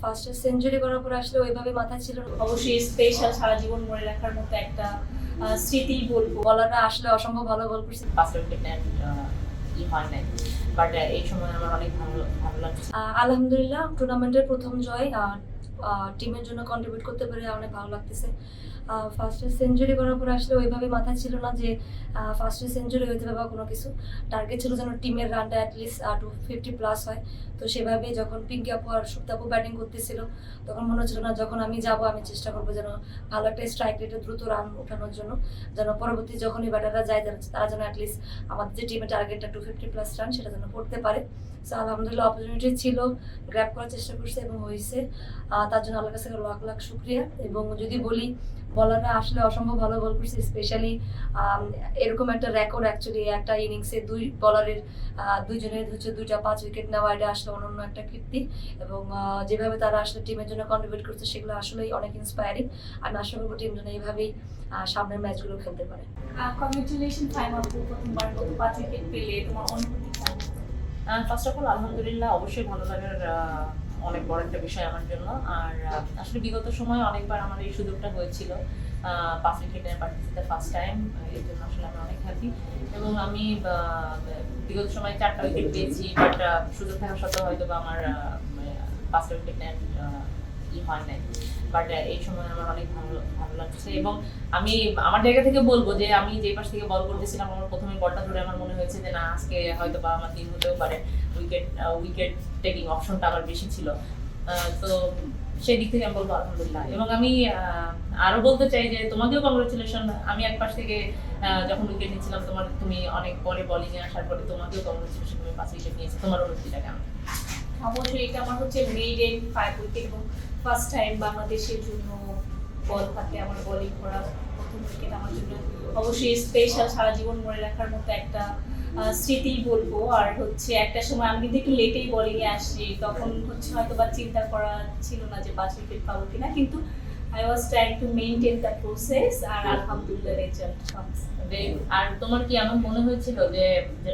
First century করার পর আসলে ওইভাবে মাথায় ছিল না। অবশ্যই স্পেশাল, সারা জীবন মনে রাখার মতো একটা স্মৃতি বলবো। বলাররা আসলে অসম্ভব ভালো বল করছে। ফার্স্ট উইকেট হয় নাই, বাট এই সময় আমার অনেক ভালো লাগছে। আলহামদুলিল্লাহ টুর্নামেন্টের প্রথম জয়, টিমের জন্য কন্ট্রিবিউট করতে পেরে অনেক ভালো লাগতেছে। ফার্স্টে সেঞ্চুরি করার পর আসলে ওইভাবে মাথায় ছিল না যে ফার্স্টে সেঞ্চুরি হইতে হবে বা কোনো কিছু। টার্গেট ছিল যেন টিমের রানটা অ্যাটলিস্ট 250+ হয়। তো সেভাবে যখন পিঙ্কি আপু আর সুপ্তা আপু ব্যাটিং করতেছিল তখন মনে হচ্ছিল না যখন আমি যাব আমি চেষ্টা করবো যেন ভালো একটা স্ট্রাইক রেটে দ্রুত রান ওঠানোর জন্য, যেন পরবর্তী যখনই ব্যাটাররা যায় তারা যেন অ্যাটলিস্ট আমাদের যে টিমের টার্গেটটা 250+ রান সেটা যেন করতে পারে। সো আলহামদুলিল্লাহ অপরচুনিটি ছিল, গ্র্যাব করার চেষ্টা করছে এবং হয়েছে। তার জন্য আল্লাহর কাছে লাখ লাখ শুক্রিয়া। এবং যদি বলি বলাররা আসলে অসম্ভব ভালো বল করছে, স্পেশালি এরকম একটা রেকর্ড অ্যাকচুয়ালি একটা ইনিংসে দুই বলারের দুইজনের হচ্ছে 2টা 5 উইকেট নেওয়া, এটা আসলে অনন্য একটা কীর্তি। এবং যেভাবে তারা আসলে টিমের জন্য কন্ট্রিবিউট করছে সেগুলো আসলেই অনেক ইন্সপায়ারিং। আমি আশা করবো টিম যেন এইভাবেই সামনের ম্যাচগুলো খেলতে পারে। কংগ্রেচুলেশন ফাইম আপু, প্রথমবার 5 উইকেট পেলে তোমার অনুভূতি কেমন? ফার্স্ট অফ অল আলহামদুলিল্লাহ, অবশ্যই ভালো লাগার অনেক বড় একটা বিষয় আমার জন্য। আর আসলে বিগত সময়ে অনেকবার আমার এই সুযোগটা হয়েছিল 5 উইকেটে পার্টিসিপেট, ফার্স্ট টাইম। এর জন্য আসলে আমি অনেক হ্যাপি। এবং আমি বিগত সময় 4টা উইকেট পেয়েছি, বাট সুযোগ থাকা সত্ত্বেও হয়তো বা আমার 5টা উইকেট নেন হয় নাই, বাট এই সময় আমার অনেক ভালো লাগছে। এবং আমি আমার জায়গা থেকে বলবো যে আমি যে পাশ থেকে বল করতেছিলাম, আমার প্রথমে বলটা ধরে আমার মনে হয়েছে যে না, আজকে হয়তো বা আমার দিন হতেও পারে, উইকেট টেকিং অপশনটা আবার বেশি ছিল। তো সেই দিক থেকে আমি বলবো আলহামদুলিল্লাহ। এবং আমি আরো বলতে চাই যে তোমাকেও কংগ্রেচুলেশন। আমি এক পাশ থেকে যখন উইকেট নিচ্ছিলাম তুমি অনেক পরে বোলিং এ আসার পরে তোমাকেও কংগ্রেচুলেশন, তুমি 5 উইকেট নিয়েছো। তোমার অনুভূতিটা কেমন? অবশ্যই এটা আমার হচ্ছে মেইডেন 5 উইকেট এবং ফার্স্ট টাইম বাংলাদেশের জন্য বল হাতে আমার বোলিং করা প্রথম উইকেট আমার জন্য অবশ্যই স্পেশাল, সারা জীবন মনে রাখার মতো একটা স্মৃতি বলবো। আর হচ্ছে একটা সময় আমি কিন্তু একটু লেটেই বোলিং এ আসছি, তখন হচ্ছে হয়তো বা চিন্তা করা ছিল না যে 5 উইকেট পাবো কিনা, কিন্তু I was trying to maintain the process আর আলহামদুলিল্লাহ রেজাল্ট কামস। আর তোমার কি এমন মনে হয়েছিল যে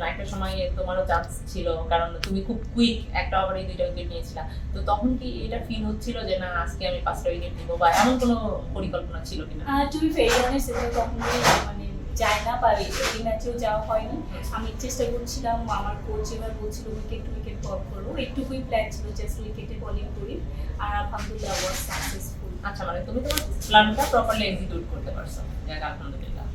না একটা সময় তোমারও চান্স ছিল, কারণ তুমি খুব কুইক একটা ওভারে 2টা উইকেট নিয়েছিলা, তো তখন কি এটা ফিল হচ্ছিল যে না আজকে আমি 5টা উইকেট নিব, বা এমন কোনো পরিকল্পনা ছিল কিনা? টু বি ভেরি অনেস্ট, এটা কখনোই মানে যায় না, বা এই ম্যাচেও যাওয়া হয়নি। আমি চেষ্টা করছিলাম, আমার কোচ এবার বলছিল উইকেট টু উইকেট বল করবো, একটুকুই প্ল্যান ছিল জাস্ট উইকেটে বোলিং করি, আর আলহামদুলিল্লাহ ওয়াজ সাকসেসফুল। আচ্ছা, মানে তুমি তোমার প্ল্যানটা প্রপারলি এক্সিকিউট করতে পারছো, যাক আলহামদুলিল্লাহ।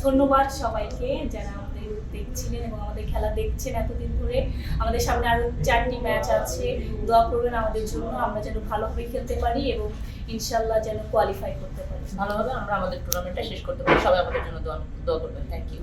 ধন্যবাদ সবাইকে যারা আমাদের দেখছিলেন এবং আমাদের খেলা দেখছেন এতদিন ধরে। আমাদের সামনে আরো 4টি ম্যাচ আছে, দোয়া করবেন আমাদের জন্য, আমরা যেন ভালোভাবে খেলতে পারি এবং ইনশাল্লাহ যেন কোয়ালিফাই করতে পারি ভালোভাবে, আমরা আমাদের টুর্নামেন্টটা শেষ করতে পারি। সবাই আমাদের জন্য দোয়া করবেন। Thank you.